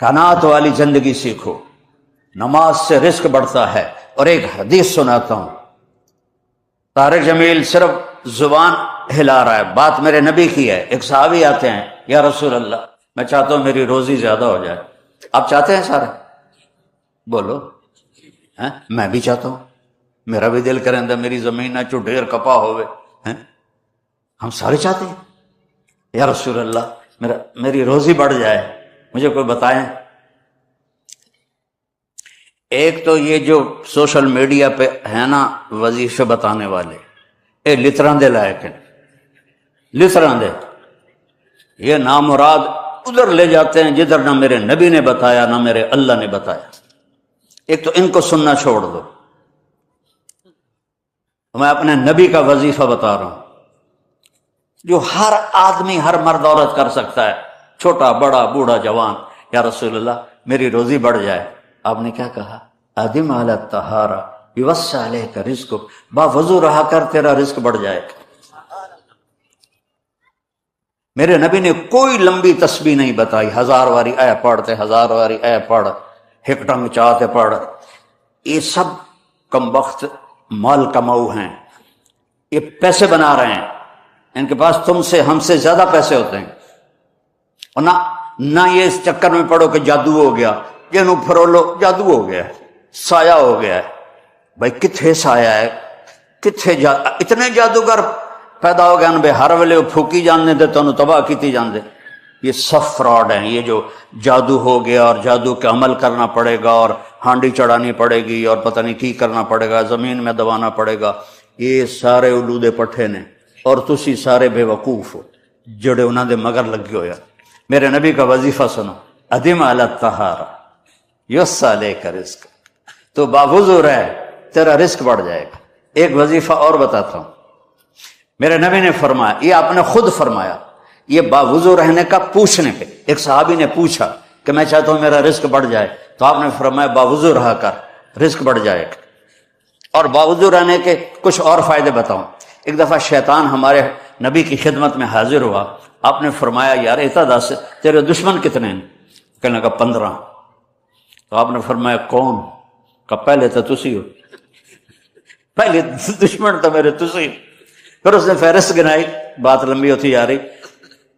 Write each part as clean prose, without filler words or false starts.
قناعت والی زندگی سیکھو، نماز سے رزق بڑھتا ہے۔ اور ایک حدیث سناتا ہوں، طارق جمیل صرف زبان ہلا رہا ہے، بات میرے نبی کی ہے۔ ایک صحابی آتے ہیں، یا رسول اللہ میں چاہتا ہوں میری روزی زیادہ ہو جائے۔ آپ چاہتے ہیں سارے؟ بولو۔ میں بھی چاہتا ہوں، میرا بھی دل کریں دا میری زمین چو ڈھیر کپا ہوئے۔ ہم سارے چاہتے ہیں، یا رسول اللہ میری روزی بڑھ جائے، مجھے کوئی بتائیں۔ ایک تو یہ جو سوشل میڈیا پہ ہے نا وظیفے بتانے والے، اے لطران دے لائق ہیں، لطران دے، یہ نامراد ادھر لے جاتے ہیں جدھر نہ میرے نبی نے بتایا نہ میرے اللہ نے بتایا۔ ایک تو ان کو سننا چھوڑ دو، میں اپنے نبی کا وظیفہ بتا رہا ہوں جو ہر آدمی، ہر مرد عورت کر سکتا ہے، چھوٹا بڑا بوڑھا جوان۔ یا رسول اللہ میری روزی بڑھ جائے۔ آپ نے کیا کہا؟ ادم علی الطہارہ یوسع علیک رزقک، با وضو رہا کر تیرا رزق بڑھ جائے گا۔ میرے نبی نے کوئی لمبی تسبیح نہیں بتائی، 1000 واری اے پڑھتے، 1000 واری اے پڑھ، ہک ٹنگ چاہتے پڑھ۔ یہ سب کم وقت مال کماؤ ہیں، یہ پیسے بنا رہے ہیں، ان کے پاس تم سے ہم سے زیادہ پیسے ہوتے ہیں۔ اور نہ یہ اس چکر میں پڑھو کہ جادو ہو گیا، جنوں پھرولو جادو ہو گیا ہے، سایہ ہو گیا ہے۔ بھائی کتھے سایہ ہے، کتھے اتنے جادوگر پیدا ہو گئے ان بے ہر ویلے پھوکی جانے دے تو تباہ کیتی جاندے۔ یہ سب فراڈ ہیں، یہ جو جادو ہو گیا اور جادو کے عمل کرنا پڑے گا اور ہانڈی چڑھانی پڑے گی اور پتہ نہیں کی کرنا پڑے گا، زمین میں دبانا پڑے گا، یہ سارے اولودے پٹھے نے، اور تسی سارے بے وقوف ہو جڑے انہاں دے مگر لگے ہویا۔ میرے نبی کا وظیفہ سنو، ادم علی الطہارہ یوسع علیک رزق، تو باوضو رہ تیرا رزق بڑھ جائے گا۔ ایک وظیفہ اور بتاتا ہوں، میرے نبی نے فرمایا، یہ آپ نے خود فرمایا، یہ باوضو رہنے کا پوچھنے پہ ایک صحابی نے پوچھا کہ میں چاہتا ہوں میرا رزق بڑھ جائے، تو آپ نے فرمایا باوضو رہا کر رزق بڑھ جائے گا۔ اور باوضو رہنے کے کچھ اور فائدے بتاؤں۔ ایک دفعہ شیطان ہمارے نبی کی خدمت میں حاضر ہوا، آپ نے فرمایا یار اتا دس تیرے دشمن کتنے ہیں؟ کہنے لگا 15۔ تو آپ نے فرمایا کون؟ کہ پہلے تو تسی ہو، پہلے دشمن تو میرے تسی۔ پھر اس نے فہرست گنائی، بات لمبی ہوتی جا رہی۔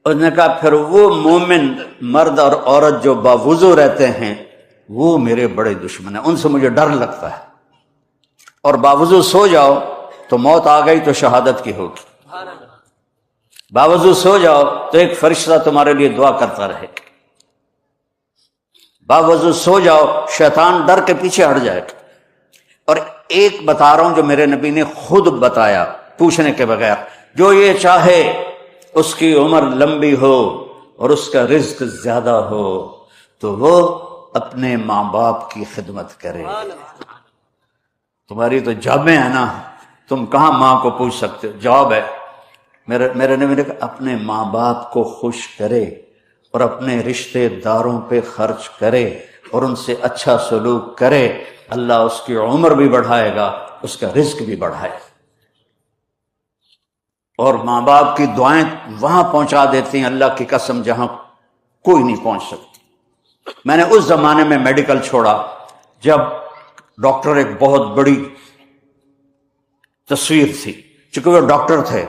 اس نے کہا پھر وہ مومن مرد اور عورت جو باوضو رہتے ہیں وہ میرے بڑے دشمن ہیں، ان سے مجھے ڈر لگتا ہے۔ اور باوضو سو جاؤ تو موت آ گئی تو شہادت کی ہوگی، باوضو سو جاؤ تو ایک فرشتہ تمہارے لیے دعا کرتا رہے گا، باوضو سو جاؤ شیطان ڈر کے پیچھے ہٹ جائے گا۔ اور ایک بتا رہا ہوں جو میرے نبی نے خود بتایا پوچھنے کے بغیر، جو یہ چاہے اس کی عمر لمبی ہو اور اس کا رزق زیادہ ہو تو وہ اپنے ماں باپ کی خدمت کرے۔ تمہاری تو جابیں ہیں نا، تم کہاں ماں کو پوچھ سکتے ہو؟ جواب ہے میرے نبی نے کہا اپنے ماں باپ کو خوش کرے اور اپنے رشتے داروں پہ خرچ کرے اور ان سے اچھا سلوک کرے، اللہ اس کی عمر بھی بڑھائے گا، اس کا رزق بھی بڑھائے گا۔ اور ماں باپ کی دعائیں وہاں پہنچا دیتی ہیں اللہ کی قسم جہاں کوئی نہیں پہنچ سکتی۔ میں نے اس زمانے میں میڈیکل چھوڑا جب ڈاکٹر ایک بہت بڑی تصویر تھی، چونکہ وہ ڈاکٹر تھے،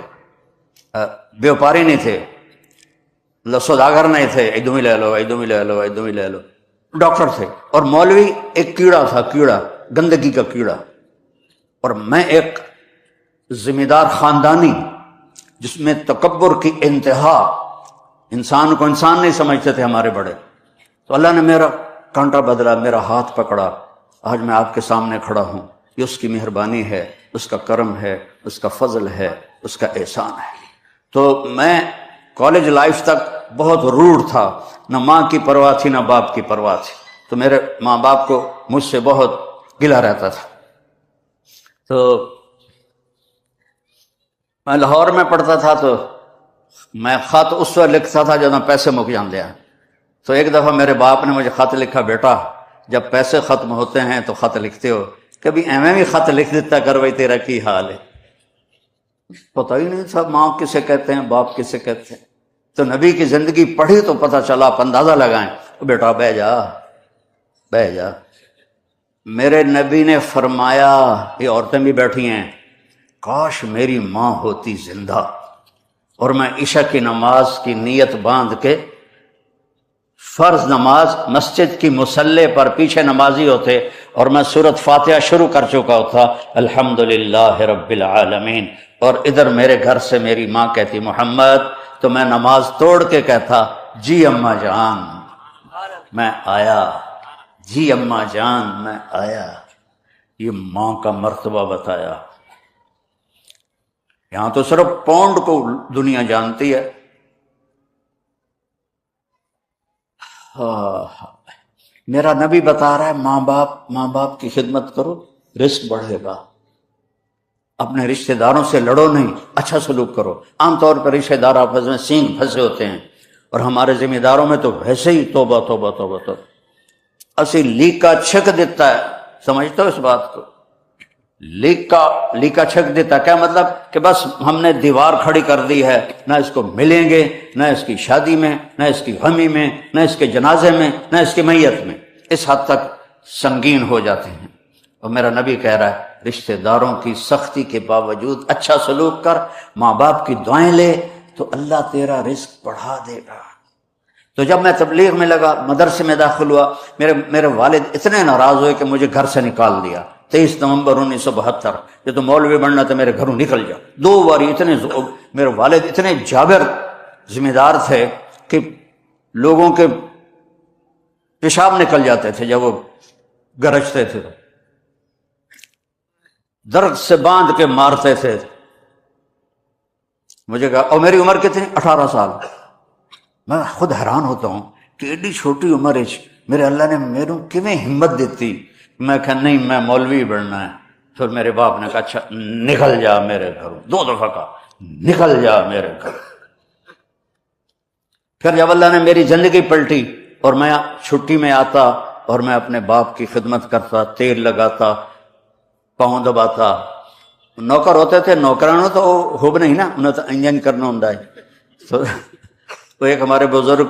بیوپاری نہیں تھے، سوداگر نہیں تھے، ایدوں ہی لے لو ایدوں ہی لے لو ایدوں ہی لے لو، ڈاکٹر تھے۔ اور مولوی ایک کیڑا تھا، کیڑا گندگی کا کیڑا، اور میں ایک ذمہ دار خاندانی جس میں تکبر کی انتہا، انسان کو انسان نہیں سمجھتے تھے ہمارے بڑے۔ تو اللہ نے میرا کانٹا بدلا، میرا ہاتھ پکڑا، آج میں آپ کے سامنے کھڑا ہوں۔ یہ اس کی مہربانی ہے، اس کا کرم ہے، اس کا فضل ہے، اس کا احسان ہے۔ تو میں کالج لائف تک بہت روڈ تھا، نہ ماں کی پرواہ تھی نہ باپ کی پرواہ تھی، تو میرے ماں باپ کو مجھ سے بہت گلہ رہتا تھا۔ تو میں لاہور میں پڑھتا تھا تو میں خط اس وقت لکھتا تھا جب پیسے مک جاندے ہیں۔ تو ایک دفعہ میرے باپ نے مجھے خط لکھا، بیٹا جب پیسے ختم ہوتے ہیں تو خط لکھتے ہو، کبھی ایویں بھی خط لکھ دیتا کر بھائی تیرا کی حال ہے۔ پتہ ہی نہیں تھا ماں کسے کہتے ہیں، باپ کسے کہتے ہیں۔ تو نبی کی زندگی پڑھی تو پتہ چلا، آپ اندازہ لگائیں بیٹا بہ جا بہ جا۔ میرے نبی نے فرمایا، یہ عورتیں بھی بیٹھی ہیں، کاش میری ماں ہوتی زندہ اور میں عشاء کی نماز کی نیت باندھ کے فرض نماز مسجد کی مصلی پر پیچھے نمازی ہوتے اور میں سورۃ فاتحہ شروع کر چکا ہوتا، الحمدللہ رب العالمین، اور ادھر میرے گھر سے میری ماں کہتی محمد، تو میں نماز توڑ کے کہتا جی اماں جان میں آیا، جی اماں جان میں آیا۔ یہ ماں کا مرتبہ بتایا۔ یہاں تو صرف پونڈ کو دنیا جانتی ہے۔ میرا نبی بتا رہا ہے ماں باپ کی خدمت کرو، رزق بڑھے گا۔ اپنے رشتہ داروں سے لڑو نہیں، اچھا سلوک کرو۔ عام طور پر رشتہ دار آپس میں سینگ پھنسے ہوتے ہیں، اور ہمارے ذمہ داروں میں تو ویسے ہی توبہ توبہ توبہ توبہ، اسی لیکا چھک دیتا ہے۔ سمجھتے ہو اس بات کو؟ لیکا چھک دیتا کیا مطلب؟ کہ بس ہم نے دیوار کھڑی کر دی ہے، نہ اس کو ملیں گے، نہ اس کی شادی میں، نہ اس کی غمی میں، نہ اس کے جنازے میں، نہ اس کی میت میں۔ اس حد تک سنگین ہو جاتے ہیں۔ اور میرا نبی کہہ رہا ہے رشتہ داروں کی سختی کے باوجود اچھا سلوک کر، ماں باپ کی دعائیں لے، تو اللہ تیرا رزق بڑھا دے گا۔ تو جب میں تبلیغ میں لگا، مدرسے میں داخل ہوا، میرے والد اتنے ناراض ہوئے کہ مجھے گھر سے نکال دیا۔ 23 نومبر 1972، یہ تو مولوی بننا تو میرے گھروں نکل جا۔ 2 باری میرے والد اتنے جابر ذمہ دار تھے کہ لوگوں کے پیشاب نکل جاتے تھے جب وہ گرجتے تھے، درد سے باندھ کے مارتے تھے۔ مجھے کہا، اور میری عمر کتنی؟ 18 سال۔ میں خود حیران ہوتا ہوں کہ ایڈی چھوٹی عمر میرے اللہ نے میروں کیویں ہمت دیتی۔ میں کہا نہیں، میں مولوی بننا ہے۔ پھر میرے باپ نے کہا اچھا نکل جا میرے گھروں، 2 دفعہ کہا نکل جا میرے گھر۔ پھر جب اللہ نے میری زندگی پلٹی اور میں چھٹی میں آتا اور میں اپنے باپ کی خدمت کرتا، تیل لگاتا، پاؤں دباتا۔ نوکر ہوتے تھے، نوکرانوں تو ہوب نہیں نا، انہیں تو انجن کرنا ہوں۔ تو ایک ہمارے بزرگ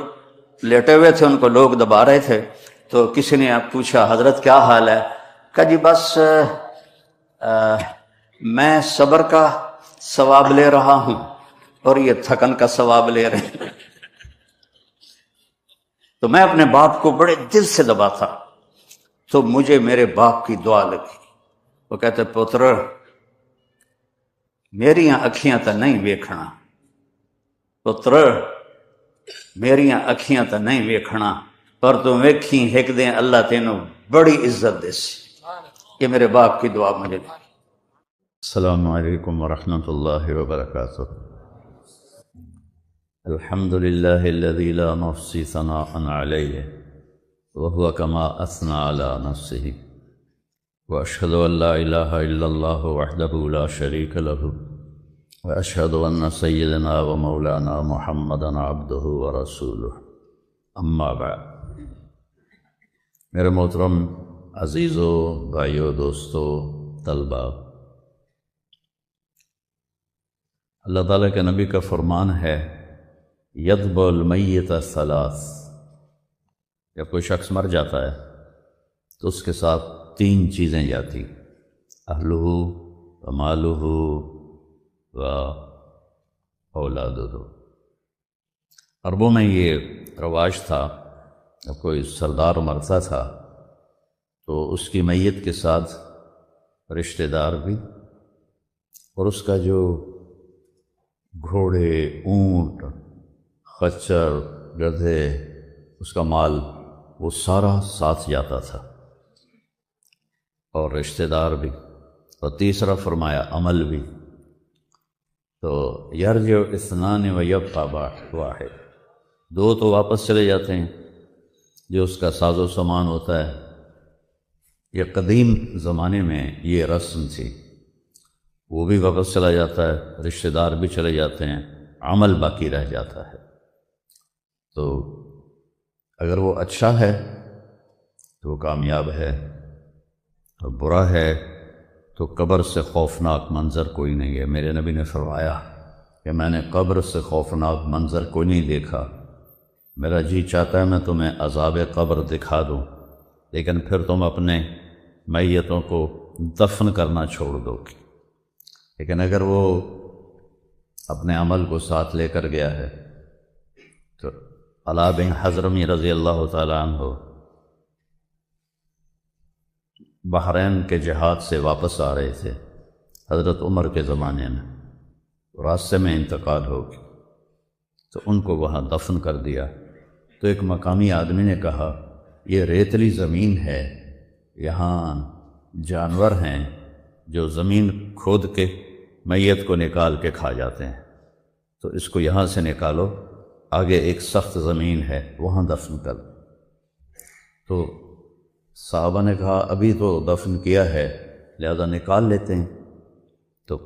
لیٹے ہوئے تھے، ان کو لوگ دبا رہے تھے، تو کسی نے پوچھا حضرت کیا حال ہے؟ کہا جی بس میں صبر کا ثواب لے رہا ہوں اور یہ تھکن کا ثواب لے رہے ہیں۔ تو میں اپنے باپ کو بڑے دل سے دباتا، تو مجھے میرے باپ کی دعا لگی۔ وہ کہتے پتر میریاں اکھیاں تو نہیں ویکھنا، پتر میریاں اکھیاں تو نہیں ویکھنا، پر تو ویکھی ایک دن اللہ تینوں بڑی عزت دے سی۔ یہ میرے باپ کی دعا مجھے۔ السلام علیکم ورحمۃ اللہ وبرکاتہ۔ الحمد للہ الذی لا نحصی ثناء علیہ وهو كما اثنى على نفسه واشهد ان لا اله الا الله وحده لا شريك له واشهد ان سيدنا ومولانا محمدا عبده ورسوله اما بعد۔ میرے محترم عزیزو، بھائیو، دوستو، طلبہ، اللہ تعالیٰ کے نبی کا فرمان ہے یذب المیت ثلاث، جب کوئی شخص مر جاتا ہے تو اس کے ساتھ 3 چیزیں جاتی، اہلہ و مالہ و اولادہ۔ عربوں میں یہ رواج تھا، جب کوئی سردار مرتا تھا تو اس کی میت کے ساتھ رشتہ دار بھی، اور اس کا جو گھوڑے، اونٹ، خچر، گدھے، اس کا مال، وہ سارا ساتھ جاتا تھا، اور رشتہ دار بھی، اور تیسرا فرمایا عمل بھی۔ تو یرجع اثنان و یبقى واحد، 2 تو واپس چلے جاتے ہیں، جو اس کا ساز و سامان ہوتا ہے۔ یہ قدیم زمانے میں یہ رسم تھی، وہ بھی واپس چلا جاتا ہے، رشتہ دار بھی چلے جاتے ہیں، عمل باقی رہ جاتا ہے۔ تو اگر وہ اچھا ہے تو وہ کامیاب ہے، اور برا ہے تو قبر سے خوفناک منظر کوئی نہیں ہے۔ میرے نبی نے فرمایا کہ میں نے قبر سے خوفناک منظر کوئی نہیں دیکھا میرا جی چاہتا ہے میں تمہیں عذاب قبر دکھا دوں، لیکن پھر تم اپنے میتوں کو دفن کرنا چھوڑ دو گے۔ لیکن اگر وہ اپنے عمل کو ساتھ لے کر گیا ہے تو علاء بن حضرمی رضی اللہ تعالیٰ عنہ بحرین کے جہاد سے واپس آ رہے تھے حضرت عمر کے زمانے میں، راستے میں انتقال ہو گیا تو ان کو وہاں دفن کر دیا۔ تو ایک مقامی آدمی نے کہا یہ ریتلی زمین ہے، یہاں جانور ہیں جو زمین کھود کے میت کو نکال کے کھا جاتے ہیں، تو اس کو یہاں سے نکالو، آگے ایک سخت زمین ہے وہاں دفن کر۔ تو صحابہ نے کہا ابھی تو دفن کیا ہے لہذا نکال لیتے ہیں۔ تو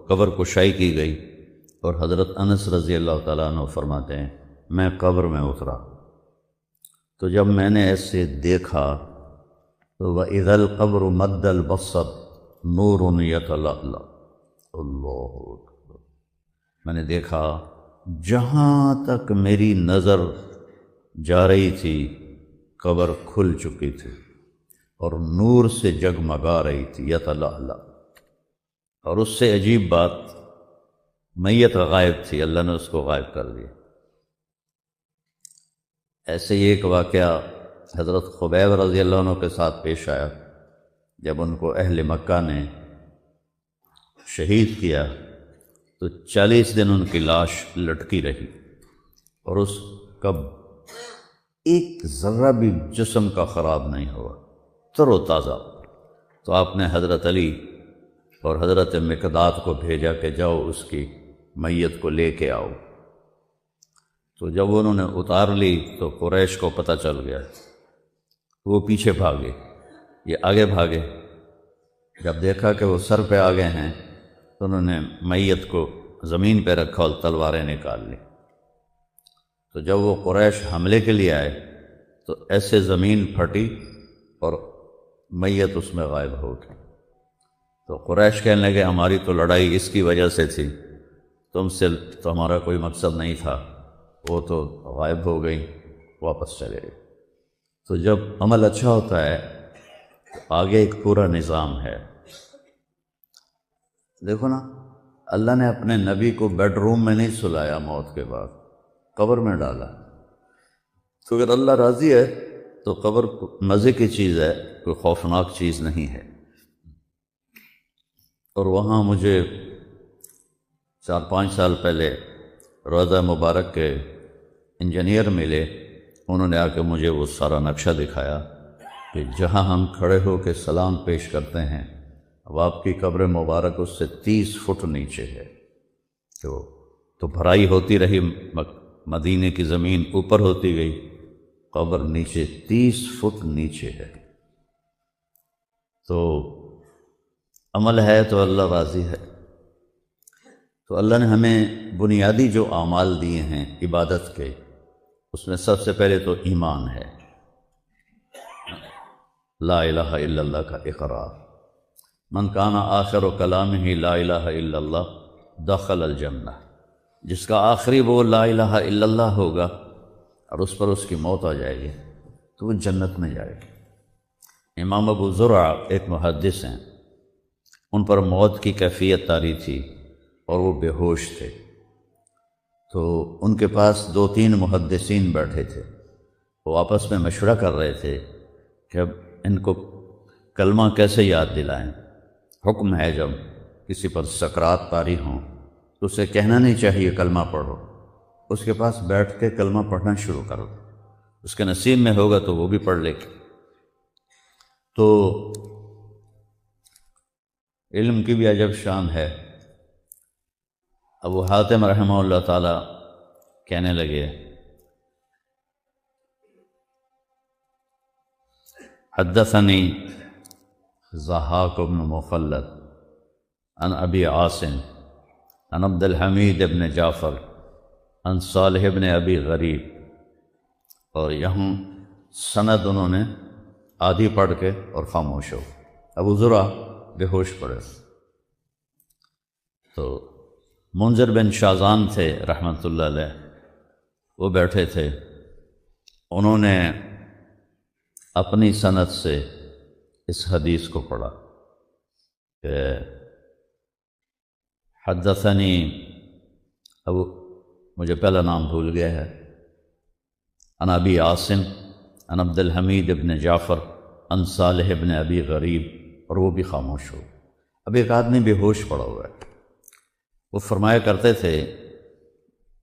قبر کشائی کی گئی، اور حضرت انس رضی اللہ تعالیٰ عنہ فرماتے ہیں میں قبر میں اترا تو جب میں نے ایسے دیکھا تو وَإِذَا الْقَبْرُ مَدَّ الْبَصَّرِ نُورٌ يَتَلَأْلَأُ، اللہ اکبر، میں نے دیکھا جہاں تک میری نظر جا رہی تھی قبر کھل چکی تھی اور نور سے جگمگا رہی تھی، یتلألأ۔ اور اس سے عجیب بات، میت غائب تھی، اللہ نے اس کو غائب کر دیا۔ ایسے ہی ایک واقعہ حضرت خبیب رضی اللہ عنہ کے ساتھ پیش آیا، جب ان کو اہل مکہ نے شہید کیا تو 40 دن ان کی لاش لٹکی رہی اور اس کا ایک ذرہ بھی جسم کا خراب نہیں ہوا، تر و تازہ۔ تو آپ نے حضرت علی اور حضرت مقداد کو بھیجا کہ جاؤ اس کی میت کو لے کے آؤ۔ تو جب انہوں نے اتار لی تو قریش کو پتہ چل گیا، وہ پیچھے بھاگے، یہ آگے بھاگے۔ جب دیکھا کہ وہ سر پہ آگے ہیں تو انہوں نے میت کو زمین پہ رکھا اور تلواریں نکال لی۔ تو جب وہ قریش حملے کے لیے آئے تو ایسے زمین پھٹی اور میت اس میں غائب ہو گئی۔ تو قریش کہنے لگے ہماری تو لڑائی اس کی وجہ سے تھی، تم سے تو ہمارا کوئی مقصد نہیں تھا، وہ تو غائب ہو گئی، واپس چلے گئے۔ تو جب عمل اچھا ہوتا ہے تو آگے ایک پورا نظام ہے۔ دیکھو نا، اللہ نے اپنے نبی کو بیڈ روم میں نہیں سلایا، موت کے بعد قبر میں ڈالا۔ تو اگر اللہ راضی ہے تو قبر مزے کی چیز ہے، کوئی خوفناک چیز نہیں ہے۔ اور وہاں مجھے 4-5 سال پہلے روضہ مبارک کے انجینئر ملے، انہوں نے آ کے مجھے وہ سارا نقشہ دکھایا کہ جہاں ہم کھڑے ہو کے سلام پیش کرتے ہیں اب آپ کی قبر مبارک اس سے 30 فٹ نیچے ہے۔ تو بھرائی ہوتی رہی، مدینے کی زمین اوپر ہوتی گئی، قبر نیچے 30 فٹ نیچے ہے۔ تو عمل ہے تو اللہ راضی ہے۔ تو اللہ نے ہمیں بنیادی جو اعمال دیے ہیں عبادت کے، اس میں سب سے پہلے تو ایمان ہے، لا الہ الا اللہ کا اقرار۔ من کان آخر کلامہ لا الہ الا اللہ دخل الجنہ، جس کا آخری وہ لا الہ الا اللہ ہوگا اور اس پر اس کی موت آ جائے گی تو وہ جنت میں جائے گی۔ امام ابو زرع ایک محدث ہیں، ان پر موت کی کیفیت طاری تھی اور وہ بے ہوش تھے۔ تو ان کے پاس 2-3 محدثین بیٹھے تھے، وہ آپس میں مشورہ کر رہے تھے کہ اب ان کو کلمہ کیسے یاد دلائیں۔ حکم ہے جب کسی پر سکرات طاری ہوں تو اسے کہنا نہیں چاہیے کلمہ پڑھو، اس کے پاس بیٹھ کے کلمہ پڑھنا شروع کرو، اس کے نصیب میں ہوگا تو وہ بھی پڑھ لے گا۔ تو علم کی بھی عجب شان ہے۔ ابو حاتم رحمہ اللہ تعالی کہنے لگے حدثنی ضحاک بن مخلد عن ابی عاصم عن عبد الحمید بن جعفر عن صالح بن ابی غریب، اور یہاں سند انہوں نے آدھی پڑھ کے اور خاموش ہو، ابو زرع بے ہوش پڑے۔ تو منذر بن شازان تھے رحمۃ اللہ علیہ، وہ بیٹھے تھے، انہوں نے اپنی سند سے اس حدیث کو پڑھا کہ حدثنی ابو، مجھے پہلا نام بھول گیا ہے، عن ابی عاصم عن عبد الحمید ابن جعفر عن صالح ابن ابی غریب، اور وہ بھی خاموش ہو۔ اب ایک آدمی بے ہوش پڑا ہوا ہے، وہ فرمایا کرتے تھے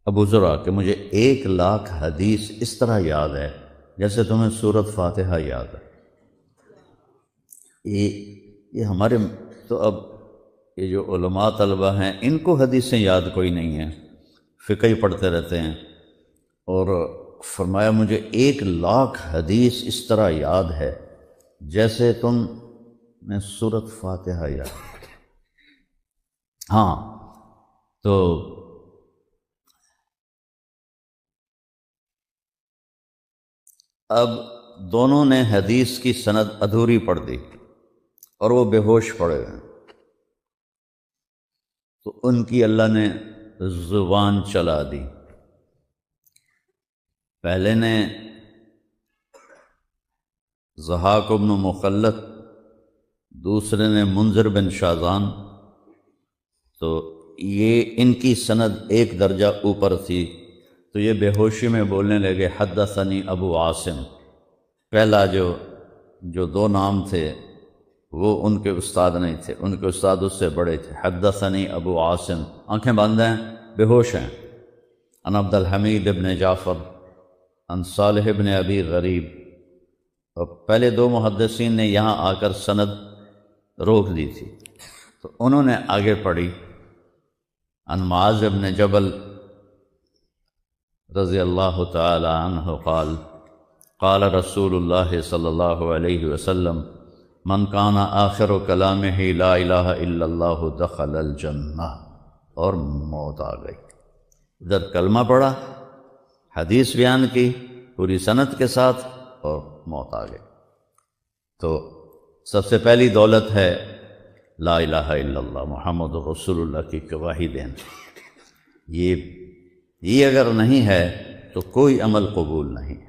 ابو زرع کہ مجھے 1,00,000 حدیث اس طرح یاد ہے جیسے تمہیں سورۃ فاتحہ یاد ہے۔ یہ ہمارے تو اب یہ جو علماء طلبہ ہیں ان کو حدیثیں یاد کوئی نہیں ہیں، فقہ ہی پڑھتے رہتے ہیں، اور فرمایا مجھے 1,00,000 حدیث اس طرح یاد ہے جیسے تم نے سورۃ فاتحہ یاد۔ ہاں تو اب دونوں نے حدیث کی سند ادھوری پڑھ دی اور وہ بے ہوش پڑے ہیں، تو ان کی اللہ نے زبان چلا دی۔ پہلے نے ضحاک بن مخلد، دوسرے نے منذر بن شازان، تو یہ ان کی سند ایک درجہ اوپر تھی، تو یہ بے ہوشی میں بولنے لگے حدثنی ابو عاصم۔ پہلا جو 2 نام تھے وہ ان کے استاد نہیں تھے، ان کے استاد اس سے بڑے تھے۔ حدثنی ابو عاصم، آنکھیں بند ہیں، بے ہوش ہیں، عن عبد الحمید ابن جعفر عن صالح ابن ابی غریب۔ اور پہلے 2 محدثین نے یہاں آ کر سند روک دی تھی، تو انہوں نے آگے پڑھی عن معاذ ابن جبل رضی اللہ تعالی عنہ قال قال رسول اللہ صلی اللہ علیہ وسلم من کان آخر کلامہ لا الہ الا اللہ دخل الجنہ، اور موت آ گئی۔ ادھر کلمہ پڑھا، حدیث بیان کی پوری سند کے ساتھ، اور موت آ گئی۔ تو سب سے پہلی دولت ہے لا الہ الا اللہ محمد رسول اللہ کی گواہی دینا۔ یہ اگر نہیں ہے تو کوئی عمل قبول نہیں۔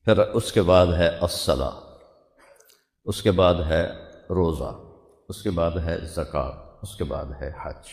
پھر اس کے بعد ہے الصلاۃ، اس کے بعد ہے روزہ، اس کے بعد ہے زکوٰۃ، اس کے بعد ہے حج۔